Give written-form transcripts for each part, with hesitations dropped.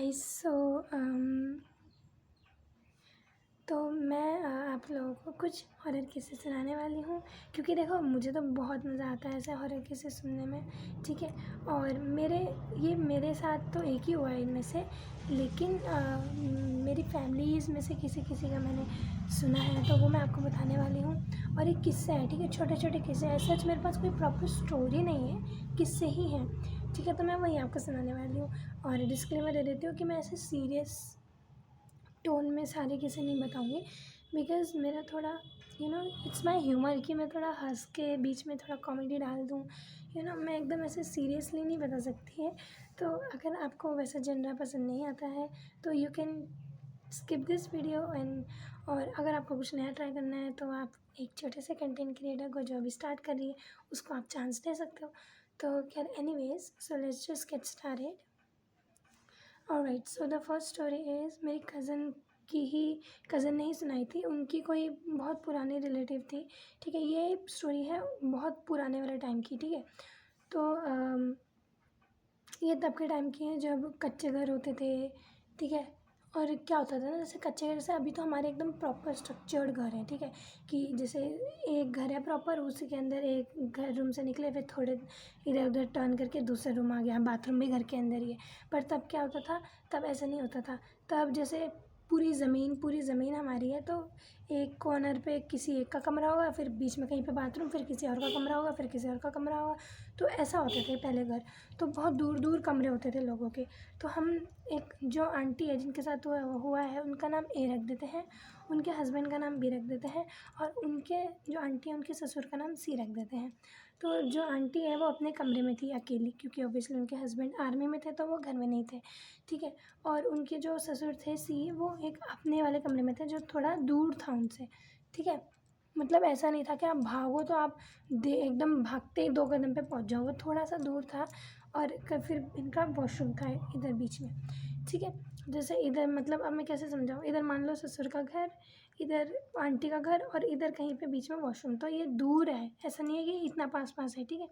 Guys तो मैं आप लोगों को कुछ हॉरर किस्से सुनाने वाली हूँ, क्योंकि देखो मुझे तो बहुत मज़ा आता है ऐसे हॉरर किस्से सुनने में। ठीक है। और मेरे साथ तो एक ही हुआ है इनमें से, लेकिन मेरी फैमिलीज़ में से किसी किसी का मैंने सुना है, तो वो मैं आपको बताने वाली हूँ। और एक किस्सा है, ठीक है, छोटे छोटे किस्से हैं। सच मेरे पास कोई प्रॉपर स्टोरी नहीं है, किस्से ही हैं। ठीक है, तो मैं वही आपको सुनाने वाली हूँ। और डिस्क्लेमर दे देती हूँ कि मैं ऐसे सीरियस टोन में सारे किस्से नहीं बताऊँगी, बिकॉज़ मेरा थोड़ा इट्स माय ह्यूमर कि मैं थोड़ा हँस के बीच में थोड़ा कॉमेडी डाल दूँ। मैं एकदम ऐसे सीरियसली नहीं बता सकती है। तो अगर आपको वैसा जनरा पसंद नहीं आता है तो you can skip this video. और अगर आपको कुछ नया ट्राई करना है तो आप एक छोटे से कंटेंट क्रिएटर को जो अभी स्टार्ट कर रही है उसको आप चांस दे सकते हो। तो खैर anyways, so let's just get started. Alright, so the first story is मेरी कज़न ने ही सुनाई थी। उनकी कोई बहुत पुरानी रिलेटिव थी। ठीक है, ये स्टोरी है बहुत पुराने वाले टाइम की। ठीक है, तो ये तब के टाइम की है जब कच्चे घर होते थे। ठीक है, और क्या होता था ना, जैसे कच्चे घर से अभी तो हमारे एकदम प्रॉपर स्ट्रक्चर्ड घर हैं। ठीक है, कि जैसे एक घर है प्रॉपर, उसी के अंदर एक घर रूम से निकले, फिर थोड़े इधर उधर टर्न करके दूसरा रूम आ गया, बाथरूम भी घर के अंदर ही है। पर तब क्या होता था, तब ऐसा नहीं होता था। तब जैसे पूरी ज़मीन हमारी है, तो एक कॉर्नर पे किसी एक का कमरा होगा, फिर बीच में कहीं पे बाथरूम, फिर किसी और का कमरा होगा, फिर किसी और का कमरा होगा। तो ऐसा होते थे पहले घर। तो बहुत दूर दूर कमरे होते थे लोगों के। तो हम एक जो आंटी है जिनके साथ हुआ है उनका नाम ए रख देते हैं, उनके हस्बैंड का नाम बी रख देते हैं, और उनके जो आंटी है उनके ससुर का नाम सी रख देते हैं। तो जो आंटी है वो अपने कमरे में थी अकेली, क्योंकि ऑब्वियसली उनके हस्बैंड आर्मी में थे तो वो घर में नहीं थे। ठीक है, और उनके जो ससुर थे सी, वो एक अपने वाले कमरे में थे जो थोड़ा दूर था उनसे। ठीक है, मतलब ऐसा नहीं था कि आप भागो तो आप एकदम भागते ही 2 कदम पे पहुंच जाओ, वो थोड़ा सा दूर था। और फिर इनका वॉशरूम था इधर बीच में। ठीक है, जैसे इधर मतलब अब मैं कैसे समझाऊँ, इधर मान लो ससुर का घर, इधर आंटी का घर, और इधर कहीं पे बीच में वॉशरूम। तो ये दूर है, ऐसा नहीं है कि इतना पास पास है। ठीक है,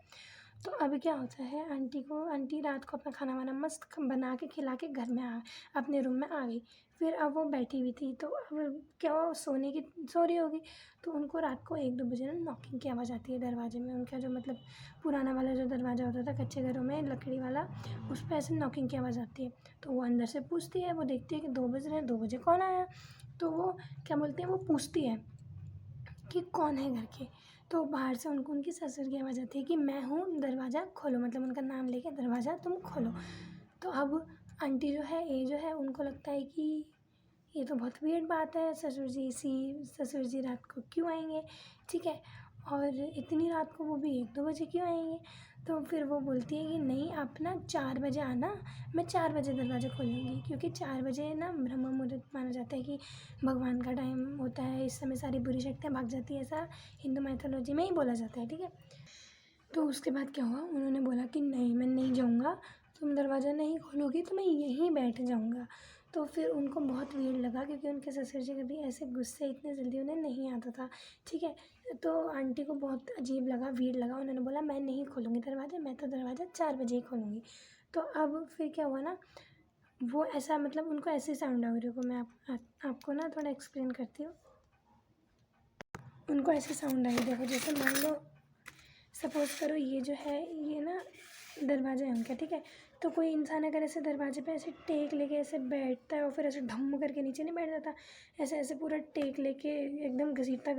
तो अभी क्या होता है, आंटी रात को अपना खाना वाना मस्त बना के खिला के घर में अपने रूम में आ गई। फिर अब वो बैठी हुई थी, तो अब क्या वो सो रही होगी। तो उनको रात को 1-2 बजे ना नॉकिंग की आवाज़ आती है दरवाजे में। उनका जो मतलब पुराना वाला जो दरवाज़ा होता था कच्चे घरों में लकड़ी वाला, उस पर ऐसे नॉकिंग की आवाज़ आती है। तो वो अंदर से पूछती है, वो देखती है कि 2 बज रहे हैं, 2 बजे कौन आया। तो वो क्या बोलते हैं, वो पूछती है कि कौन है घर के। तो बाहर से उनको उनकी ससुर की आवाज़ आती है कि मैं हूँ, दरवाज़ा खोलो, मतलब उनका नाम लेके दरवाज़ा तुम खोलो। तो अब आंटी जो है, ए जो है, उनको लगता है कि ये तो बहुत वियर्ड बात है, ससुर जी रात को क्यों आएंगे। ठीक है, और इतनी रात को वो भी 1-2 बजे क्यों आएंगे। तो फिर वो बोलती है कि नहीं, आप ना 4 बजे आना, मैं 4 बजे दरवाज़ा खोलूँगी, क्योंकि 4 बजे ना ब्रह्म मुहूर्त माना जाता है कि भगवान का टाइम होता है, इस समय सारी बुरी शक्तियाँ भाग जाती है, ऐसा हिंदू मैथोलॉजी में ही बोला जाता है। ठीक है, तो उसके बाद क्या हुआ, उन्होंने बोला कि नहीं, मैं नहीं जाऊँगा, तुम दरवाज़ा नहीं खोलोगी तो मैं यहीं बैठ जाऊँगा। तो फिर उनको बहुत वियर्ड लगा, क्योंकि उनके ससुर जी कभी ऐसे गुस्से इतने जल्दी उन्हें नहीं आता था। ठीक है, तो आंटी को बहुत अजीब लगा, वियर्ड लगा। उन्होंने बोला मैं नहीं खोलूँगी दरवाज़ा, मैं तो दरवाज़ा 4 बजे ही खोलूँगी। तो अब फिर क्या हुआ ना, वो ऐसा मतलब उनको ऐसे साउंड आ रही को मैं आपको ना थोड़ा एक्सप्लेन करती हूँ। उनको ऐसे साउंड आई, देखो जैसे मान लो सपोज़ करो ये जो है ये ना दरवाज़ा है उनका। ठीक है, तो कोई इंसान अगर ऐसे दरवाजे पे ऐसे टेक लेके ऐसे बैठता है और फिर ऐसे ढम करके नीचे नहीं बैठ जाता, ऐसे ऐसे पूरा टेक लेके एकदम घसीटता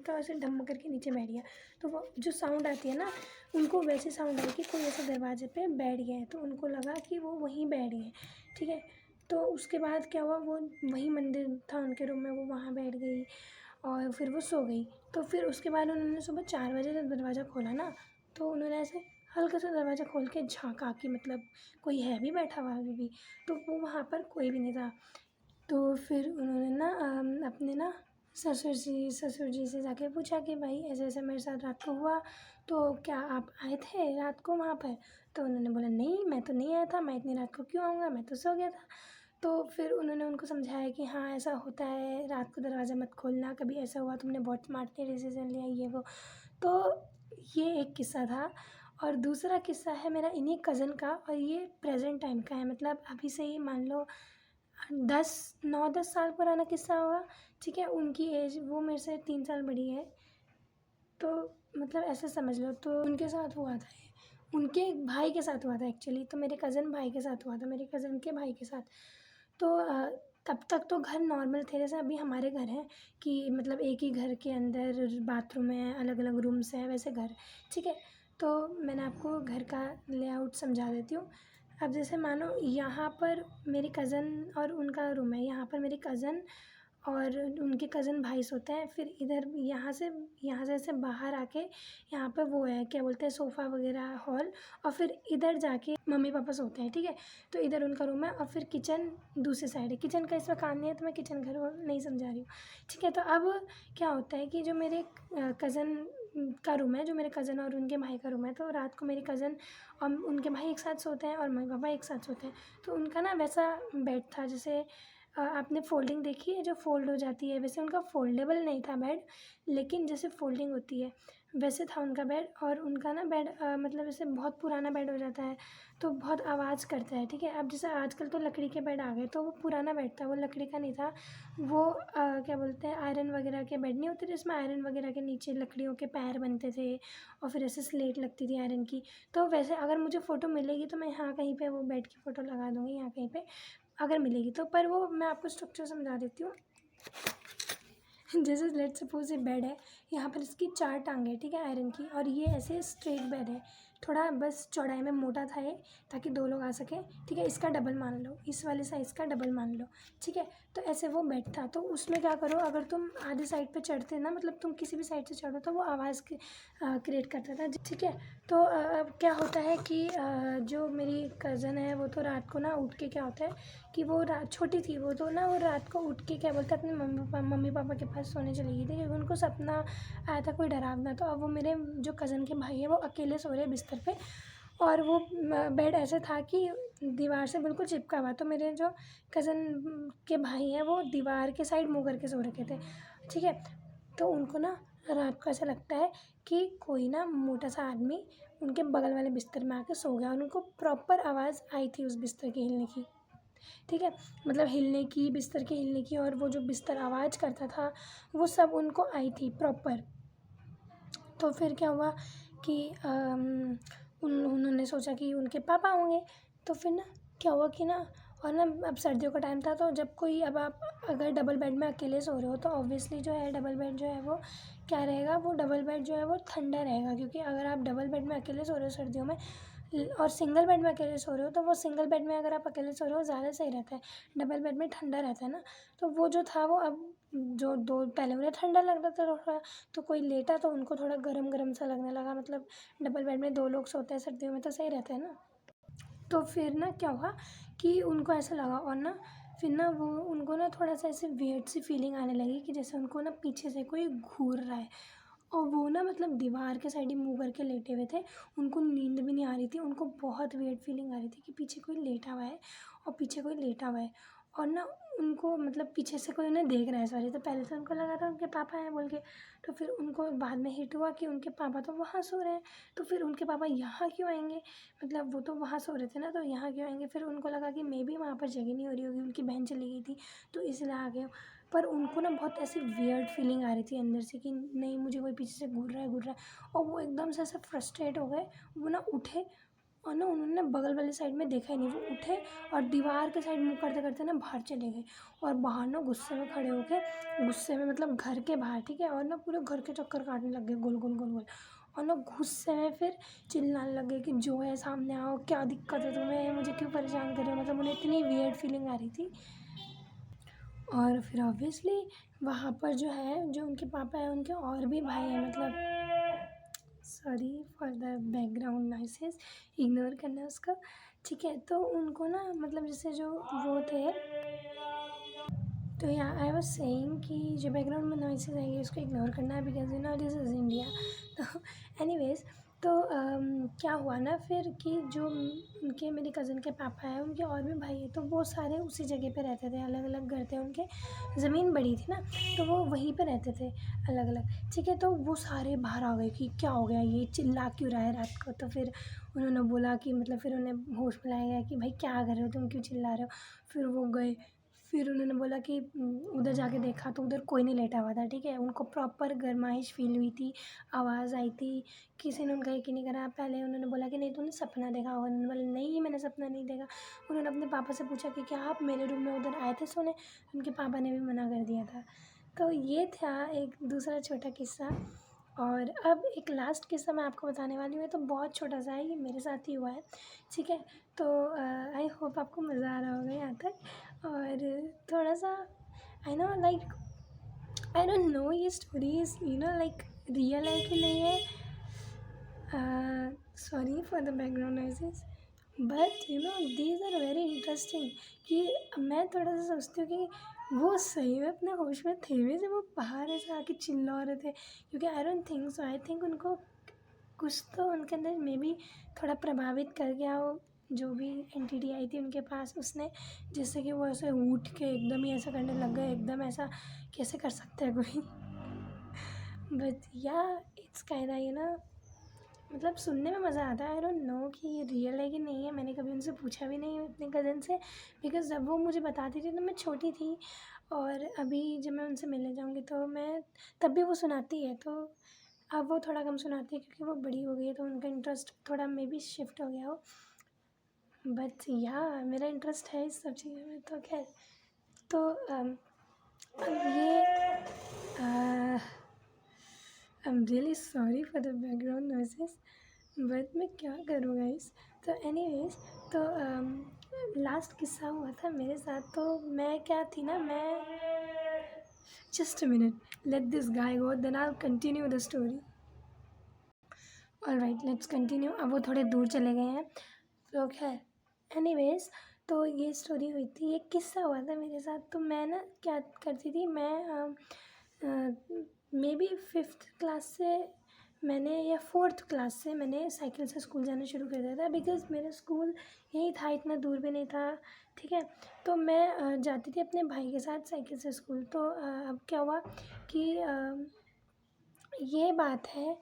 ऐसे ढम करके नीचे बैठ गया। तो वो जो साउंड आती है ना, उनको वैसे साउंड आई कि कोई ऐसे दरवाजे पे बैठ गया है, तो उनको लगा कि वो वहीं बैठ गए। ठीक है, तो उसके बाद क्या हुआ, वो वहीं मंदिर था उनके रूम में, वो वहाँ बैठ गई और फिर वो सो गई। तो फिर उसके बाद उन्होंने सुबह 4 बजे जब दरवाज़ा खोला ना, तो उन्होंने ऐसे हल्का सा दरवाज़ा खोल के झाँका कि मतलब कोई है भी बैठा हुआ अभी भी। तो वो वहाँ पर कोई भी नहीं था। तो फिर उन्होंने ना अपने ना ससुर जी से जाके पूछा कि भाई ऐसे ऐसे मेरे साथ रात को हुआ, तो क्या आप आए थे रात को वहाँ पर। तो उन्होंने बोला नहीं, मैं तो नहीं आया था, मैं इतनी रात को क्यों आऊँगा, मैं तो सो गया था। तो फिर उन्होंने उनको समझाया कि हाँ ऐसा होता है, रात को दरवाज़ा मत खोलना, कभी ऐसा हुआ तुमने बहुत स्मार्टली डिसीजन लिया ये वो। तो ये एक किस्सा था। और दूसरा किस्सा है मेरा इन्हीं कज़न का, और ये प्रेजेंट टाइम का है, मतलब अभी से ही मान लो 9-10 साल पुराना किस्सा होगा, ठीक है। उनकी एज, वो मेरे से 3 साल बड़ी है, तो मतलब ऐसे समझ लो। तो उनके साथ हुआ था ये, उनके भाई के साथ हुआ था एक्चुअली, तो मेरे कज़न भाई के साथ हुआ था, मेरे कज़न के भाई के साथ। तो तब तक तो घर नॉर्मल थे, जैसे अभी हमारे घर हैं कि मतलब एक ही घर के अंदर बाथरूम है, अलग अलग रूम्स हैं, वैसे घर, ठीक है। तो मैंने आपको घर का लेआउट समझा देती हूँ। अब जैसे मानो यहाँ पर मेरी कज़न और उनका रूम है, यहाँ पर मेरी कज़न और उनके कज़न भाई सोते हैं, फिर इधर यहाँ से ऐसे बाहर आके यहाँ पे वो है, क्या बोलते हैं, सोफ़ा वगैरह हॉल, और फिर इधर जाके मम्मी पापा सोते हैं, ठीक है। तो इधर उनका रूम है, और फिर किचन दूसरी साइड है। किचन का इसमें काम नहीं है, तो मैं किचन घर और नहीं समझा रही हूँ, ठीक है। तो अब क्या होता है कि जो मेरे कज़न का रूम है, जो मेरे कज़न और उनके भाई का रूम है, तो रात को मेरी कज़न और उनके भाई एक साथ सोते हैं और मम्मी पापा एक साथ सोते हैं। तो उनका ना वैसा बेड था, जैसे आपने फ़ोल्डिंग देखी है जो फ़ोल्ड हो जाती है, वैसे उनका फ़ोल्डेबल नहीं था बेड, लेकिन जैसे फ़ोल्डिंग होती है वैसे था उनका बेड। और उनका ना बेड मतलब जैसे बहुत पुराना बेड हो जाता है तो बहुत आवाज़ करता है, ठीक है। अब जैसे आजकल तो लकड़ी के बेड आ गए, तो वो पुराना बेड था, वो लकड़ी का नहीं था, वो क्या बोलते हैं, आयरन वगैरह के बेड नहीं होते जिसमें आयरन वगैरह के नीचे लकड़ियों के पैर बनते थे और फिर ऐसे स्लेट लगती थी आयरन की। तो वैसे अगर मुझे फ़ोटो मिलेगी तो मैं यहाँ कहीं पे वो बेड की फ़ोटो लगा दूँगी, यहाँ कहीं पे अगर मिलेगी तो। पर वो मैं आपको स्ट्रक्चर समझा देती हूँ। जैसे लेट्स सपोज ये बेड है, यहाँ पर इसकी 4 टांगें हैं, ठीक है, आयरन की, और ये ऐसे स्ट्रेट बेड है, थोड़ा बस चौड़ाई में मोटा था ये, ताकि 2 लोग आ सकें, ठीक है। इसका डबल मान लो, इस वाले साइज़ का डबल मान लो, ठीक है। तो ऐसे वो बेड था, तो उसमें क्या करो, अगर तुम आधी साइड पे चढ़ते ना, मतलब तुम किसी भी साइड से चढ़ो, तो वो आवाज़ क्रिएट करता था, ठीक है। तो अब क्या होता है कि जो मेरी कज़न है वो तो रात को ना उठ के, क्या होता है कि वो रात छोटी थी, वो तो ना वो रात को उठ के, क्या बोलते हैं, अपने मम्मी पापा के पास सोने चली गई थी, क्योंकि उनको सपना आया था कोई डरावना। तो अब वो मेरे जो कज़न के भाई है वो अकेले सो रहे बिस्तर पे, और वो बेड ऐसे था कि दीवार से बिल्कुल चिपका हुआ। तो मेरे जो कज़न के भाई हैं वो दीवार के साइड मुँह करके सो रखे थे, ठीक है। तो उनको ना रात को ऐसा लगता है कि कोई ना मोटा सा आदमी उनके बगल वाले बिस्तर में आके सो गया, और उनको प्रॉपर आवाज़ आई थी उस बिस्तर के हिलने की, ठीक है, मतलब हिलने की, बिस्तर के हिलने की, और वो जो बिस्तर आवाज़ करता था वो सब उनको आई थी प्रॉपर। तो फिर क्या हुआ कि उन्होंने सोचा कि उनके पापा होंगे। तो फिर ना क्या हुआ कि ना, और ना अब सर्दियों का टाइम था, तो जब कोई, अब आप अगर डबल बेड में अकेले सो रहे हो तो ऑब्वियसली जो है डबल बेड जो है वो क्या रहेगा, वो डबल बेड जो है वो ठंडा रहेगा, क्योंकि अगर आप डबल बेड में अकेले सो रहे हो सर्दियों में और सिंगल बेड में अकेले सो रहे हो, तो वो सिंगल बेड में अगर आप अकेले सो रहे हो ज़्यादा सही रहता है, डबल बेड में ठंडा रहता है ना। तो वो जो था वो, अब जो दो पहले उन्हें ठंडा लग रहा था थोड़ा, तो कोई लेटा तो उनको थोड़ा गरम गरम सा लगने लगा, मतलब डबल बेड में 2 लोग सोते हैं सर्दियों में तो सही रहता है ना। तो फिर ना क्या हुआ कि उनको ऐसा लगा, और ना फिर ना वो उनको ना थोड़ा सा ऐसे वियर्ड सी फीलिंग आने लगी कि जैसे उनको ना पीछे से कोई घूर रहा है, और वो ना मतलब दीवार के साइड ही मुँह करके लेटे हुए थे, उनको नींद भी नहीं आ रही थी, उनको बहुत वियर्ड फीलिंग आ रही थी कि पीछे कोई लेटा हुआ है, और पीछे कोई लेटा हुआ है, और ना उनको मतलब पीछे से कोई उन्हें देख रहा है, सॉरी। तो पहले तो उनको लगा था उनके पापा हैं बोल के, तो फिर उनको बाद में हिट हुआ कि उनके पापा तो वहाँ सो रहे हैं, तो फिर उनके पापा यहाँ क्यों आएंगे, मतलब वो तो वहाँ सो रहे थे ना, तो यहाँ क्यों आएंगे। फिर उनको लगा कि मे बी वहाँ पर जगह नहीं हो रही होगी, उनकी बहन चली गई थी तो इसलिए आ गए। पर उनको ना बहुत ऐसी वियर्ड फीलिंग आ रही थी अंदर से कि नहीं, मुझे कोई पीछे से घूर रहा है, और वो एकदम से ऐसे फ्रस्ट्रेट हो गए। वो ना उठे, और ना उन्होंने बगल वाली साइड में देखा ही नहीं, वो उठे और दीवार के साइड मुँह करते करते ना बाहर चले गए, और बाहर ना गुस्से में खड़े होके, गुस्से में मतलब घर के बाहर, ठीक है, और ना पूरे घर के चक्कर काटने लग गए गोल गोल गोल गोल, और ना गुस्से में फिर चिल्लाने लग गए कि जो है सामने आओ, क्या दिक्कत है तुम्हें, मुझे क्यों परेशान कर रहे हो, मतलब उन्हें इतनी वियर्ड फीलिंग आ रही थी। और फिर ऑब्वियसली वहाँ पर जो है, जो उनके पापा हैं, उनके और भी भाई हैं, मतलब sorry for the background noises, ignore करना उसको, ठीक है। तो उनको ना मतलब जैसे जो वो थे, तो यहाँ आई वाज सेइंग कि जो बैकग्राउंड में नॉइसेस आएंगे उसको इग्नोर करना है, because you know this is India. तो एनीवेज, तो क्या हुआ ना फिर कि जो उनके मेरी कज़िन के पापा हैं, उनके और भी भाई हैं, तो वो सारे उसी जगह पे रहते थे, अलग अलग घर थे उनके। ज़मीन बड़ी थी ना, तो वो वहीं पे रहते थे अलग अलग, ठीक है। तो वो सारे बाहर आ गए कि क्या हो गया, ये चिल्ला क्यों रहा है रात को। तो फिर उन्होंने बोला कि मतलब फिर उन्हें होश में लाया गया कि भाई क्या कर रहे हो तुम, क्यों चिल्ला रहे हो। फिर वो गए, फिर उन्होंने बोला कि उधर जाके देखा तो उधर कोई नहीं लेटा हुआ था, ठीक है। उनको प्रॉपर गर्माइश फील हुई थी, आवाज़ आई थी। किसी ने उनका यकीन नहीं करा। पहले उन्होंने बोला कि नहीं तूने सपना देखा होगा। उन्होंने बोला नहीं मैंने सपना नहीं देखा। उन्होंने अपने पापा से पूछा कि क्या आप मेरे रूम में उधर आए थे सोने। उनके पापा ने भी मना कर दिया था। तो ये था एक दूसरा छोटा किस्सा। और अब एक लास्ट किस्सा मैं आपको बताने वाली हूँ। ये तो बहुत छोटा सा है, ये मेरे साथ ही हुआ है, ठीक है। तो आई होप आपको मज़ा आ रहा होगा यहाँ तक। और थोड़ा सा I know like I don't know ये स्टोरीज लाइक रियल है कि नहीं है। Sorry for the background noises, but these are very interesting. कि मैं थोड़ा सा सोचती हूँ कि वो सही में अपने होश में थे भी जब वो बाहर ऐसे आके चिल्ला रहे थे। क्योंकि I don't think so, I think उनको कुछ तो उनके अंदर मे बी थोड़ा प्रभावित कर गया हो, जो भी एंटिटी आई थी उनके पास उसने, जिससे कि वो ऐसे उठ के एकदम ही ऐसा करने लग गए। एकदम ऐसा कैसे कर सकता है कोई। बट या इट्स काइंड मतलब सुनने में मज़ा आता है। आई डोंट नो कि ये रियल है कि नहीं है। मैंने कभी उनसे पूछा भी नहीं अपने कज़न से, बिकॉज़ जब वो मुझे बताती थी तो मैं छोटी थी। और अभी जब मैं उनसे मिलने जाऊँगी तो मैं तब भी वो सुनाती है। तो अब वो थोड़ा कम सुनाती है क्योंकि वो बड़ी हो गई है, तो उनका इंटरेस्ट थोड़ा मे बी शिफ्ट हो गया हो। बट या मेरा इंटरेस्ट है इस सब चीज़ों में। तो खैर, तो अब ये I am really sorry for the background noises, but मैं क्या करूँ गाइस। तो एनीवेज, तो लास्ट किस्सा हुआ था मेरे साथ। तो मैं क्या थी ना, मैं just a minute, let this guy go then I will continue the story. Alright, let's continue. अब वो थोड़े दूर चले गए हैं, तो खैर एनीवेज, तो ये स्टोरी हुई थी, एक किस्सा हुआ था मेरे साथ। तो मैं ना क्या करती थी, मैं मे बी 5th क्लास से मैंने या 4th क्लास से मैंने साइकिल से स्कूल जाना शुरू कर दिया था। बिकॉज़ मेरा स्कूल यहीं था, इतना दूर भी नहीं था, ठीक है। तो मैं जाती थी अपने भाई के साथ साइकिल से स्कूल। तो अब क्या हुआ कि ये बात है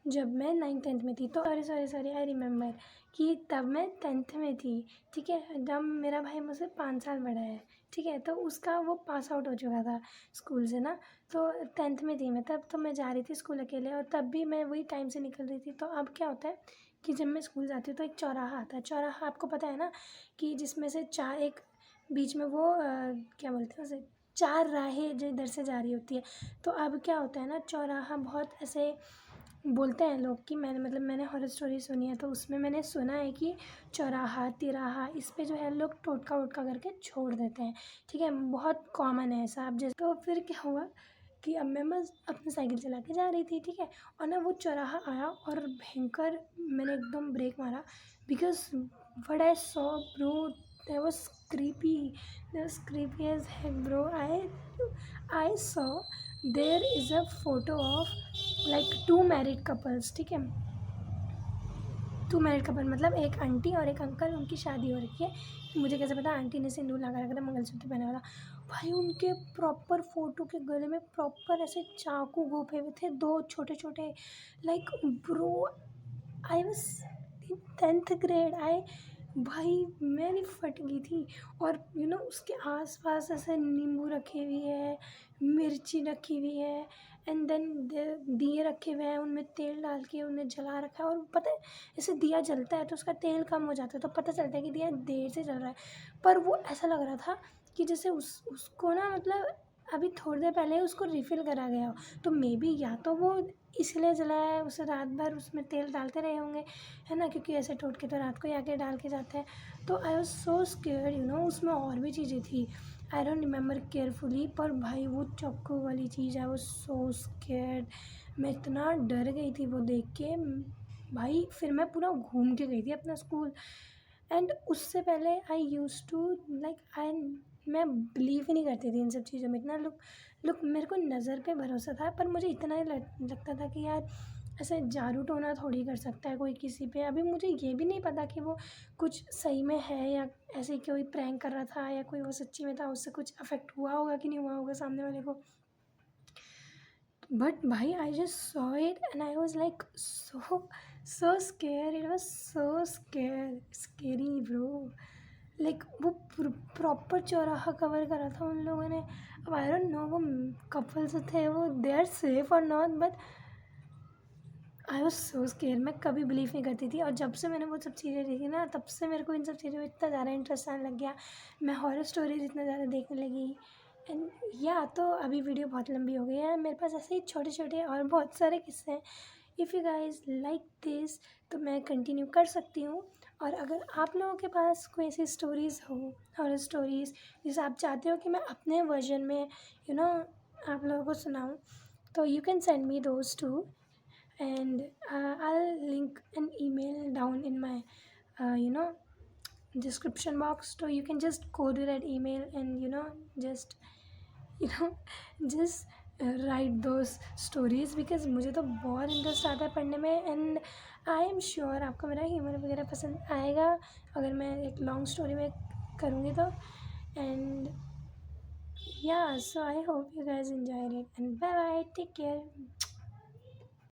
जब मैं 9th-10th में थी। तो सॉरी आई रिमेंबर कि तब मैं 10th में थी, ठीक है। जब मेरा भाई मुझसे 5 साल बड़ा है, ठीक है। तो उसका वो पास आउट हो चुका था स्कूल से ना। तो 10th में थी मैं तब। तो मैं जा रही थी स्कूल अकेले, और तब भी मैं वही टाइम से निकल रही थी। तो अब क्या होता है कि जब मैं स्कूल जाती हूँ तो एक चौराहा आता है। चौराहा आपको पता है ना, कि जिसमें से एक बीच में वो क्या बोलते हैं उसे, 4 राहें जो इधर से जा रही होती है। तो अब क्या होता है ना, चौराहा बहुत ऐसे बोलते हैं लोग कि मैंने हॉरर स्टोरी सुनी है, तो उसमें मैंने सुना है कि चौराहा तिराहा इस पे जो है लोग टोटका वोटका करके छोड़ देते हैं, ठीक है। बहुत कॉमन है ऐसा। अब जैसे तो फिर क्या हुआ कि अब मैं बस अपनी साइकिल चला के जा रही थी, ठीक है। और ना वो चौराहा आया और भयंकर मैंने एकदम ब्रेक मारा, because what I saw bro, that was creepy as heck bro. I saw there is a photo of like 2 married couples, ठीक है। 2 मैरिड कपल मतलब एक आंटी और एक अंकल, उनकी शादी हो रखी है। मुझे कैसे पता, आंटी ने सिंदूर लगा रखा था, मंगलसूत्र पहना हुआ था। भाई उनके प्रॉपर फ़ोटो के गले में प्रॉपर ऐसे चाकू घोंपे हुए थे, 2 छोटे-छोटे। Like bro, I was in 10th grade. भाई मैंने फट गई थी। और उसके आस-पास ऐसे नींबू रखे हुए है, मिर्ची रखी हुई है, एंड देन दिए रखे हुए हैं, उनमें तेल डाल के उन्हें जला रखा है। और पता है जैसे दिया जलता है तो उसका तेल कम हो जाता है, तो पता चलता है कि दिया देर से जल रहा है। पर वो ऐसा लग रहा था कि जैसे उसको ना मतलब अभी थोड़ी देर पहले उसको रिफ़िल करा गया हो। तो मे बी या तो वो इसलिए जलाया है, उसे रात भर उसमें तेल डालते रहे होंगे, है ना, क्योंकि ऐसे टोटके तो रात को ही आके डाल के जाते हैं। तो आई वाज़ सो स्केयर्ड, उसमें और भी चीज़ें थी, आई डोंट रिमेंबर केयरफुली। पर भाई वो चाकू वाली चीज़, आई वाज़ सो स्केयर्ड। मैं इतना डर गई थी वो देख के भाई। फिर मैं पूरा घूम के गई थी अपना स्कूल। एंड उससे पहले आई यूज़ टू मैं बिलीव ही नहीं करती थी इन सब चीज़ों में। इतना लुक मेरे को नज़र पे भरोसा था, पर मुझे इतना ही लगता था कि यार ऐसे जादू टोना थोड़ी कर सकता है कोई किसी पे। अभी मुझे ये भी नहीं पता कि वो कुछ सही में है या ऐसे कोई प्रैंक कर रहा था या कोई वो सच्ची में था, उससे कुछ अफेक्ट हुआ होगा कि नहीं हुआ होगा सामने वाले को। बट भाई I just saw it and I was like so square, it was so scary bro. Like वो प्रॉपर चौराहा कवर करा था उन लोगों ने। अब आई डोंट नो वो कपल्स थे, वो दे आर सेफ और not, but I was so square. मैं कभी बिलीव नहीं करती थी, और जब से मैंने वो सब चीज़ें देखी ना, तब से मेरे को इन सब चीज़ों में इतना ज़्यादा इंटरेस्ट आने लग गया। मैं हॉरर स्टोरीज इतना ज़्यादा देखने लगी। एंड या तो अभी वीडियो बहुत लंबी हो गई है, मेरे पास ऐसे ही छोटे छोटे और बहुत सारे किस्से हैं। If you guys like this तो मैं कंटिन्यू कर सकती हूँ। और अगर आप लोगों के पास कोई ऐसी स्टोरीज़ हो, हॉरर स्टोरीज़ जिसे आप चाहते हो कि मैं अपने वर्जन में आप लोगों को सुनाऊँ, तो you can send me those two, and I'll link an email down in my description box, so you can just go to that email and just you know just write those stories, because मुझे तो बहुत interest आता है पढ़ने में। And I am sure आपको मेरा humour वगैरह पसंद आएगा अगर मैं एक लॉन्ग स्टोरी में करूँगी तो। And yeah, so I hope you guys enjoyed it, and bye bye, take care.